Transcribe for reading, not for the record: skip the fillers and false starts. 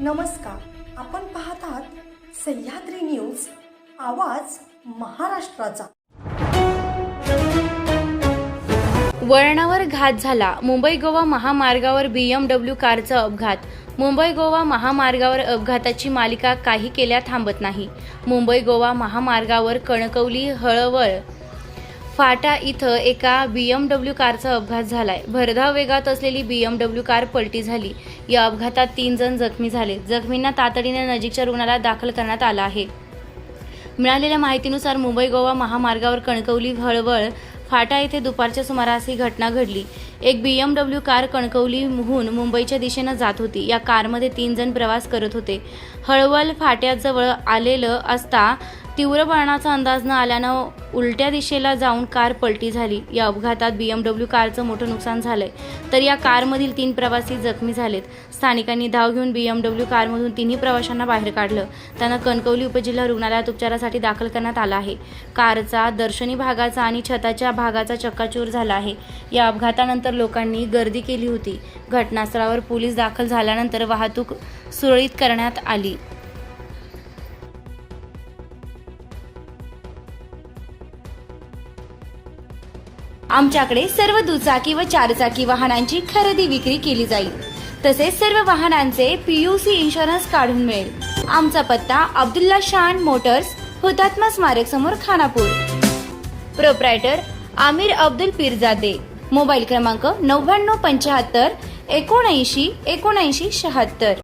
नमस्कार, आपण पाहत आहात सह्याद्री न्यूज, आवाज महाराष्ट्राचा। वळणावर घात झाला। मुंबई गोवा महामार्गावर BMW कारचा अपघात। मुंबई गोवा महामार्गावर अपघाताची मालिका काही केल्या थांबत नाही। मुंबई गोवा महामार्गावर कणकवली हळवळ फाटा इथं एका BMW कारचा अपघात झालाय। भरधाव वेगात असलेली BMW कार पलटी झाली। या अपघातात 3 जण जखमी झाले। जखमींना तातडीने नजीकच्या रुग्णालयात दाखल करण्यात आलं आहे। मिळालेल्या माहितीनुसार मुंबई गोवा महामार्गावर कणकवली हळवळ फाटा येथे दुपारच्या सुमारास ही घटना घडली। एक BMW कार कणकवलीहून मुंबईच्या दिशेने जात होती। या कारमध्ये 3 जण प्रवास करत होते। हळवळ फाट्याजवळ आलेलं असता तीव्र वळणाचा अंदाज न आल्यानं उलट्या दिशेला जाऊन कार पलटी झाली। या अपघातात BMW कारचं मोठं नुकसान झालंय, तर या कारमधील 3 प्रवासी जखमी झालेत। स्थानिकांनी धाव घेऊन BMW कारमधून 3 प्रवाशांना बाहेर काढलं। त्यांना कणकवली उपजिल्हा रुग्णालयात उपचारासाठी दाखल करण्यात आलं आहे। कारचा दर्शनी भागाचा आणि छताच्या भागाचा चक्काचूर झाला आहे। या अपघातानंतर लोकांनी गर्दी केली होती। घटनास्थळावर पोलीस दाखल झाल्यानंतर वाहतूक सुरळीत करण्यात आली। आमच्याकडे सर्व दुचाकी व 4 चाकी वाहनांची खरेदी विक्री केली जाईल। तसेच सर्व वाहनांचे PUC इन्शुरन्स काढून मिळेल। आमचा पत्ता अब्दुल्ला शान मोटर्स, हुतात्मा स्मारक समोर, खानापूर। प्रोप्रायटर आमिर अब्दुल पीरजादे। मोबाईल क्रमांक 9975 79 79 76।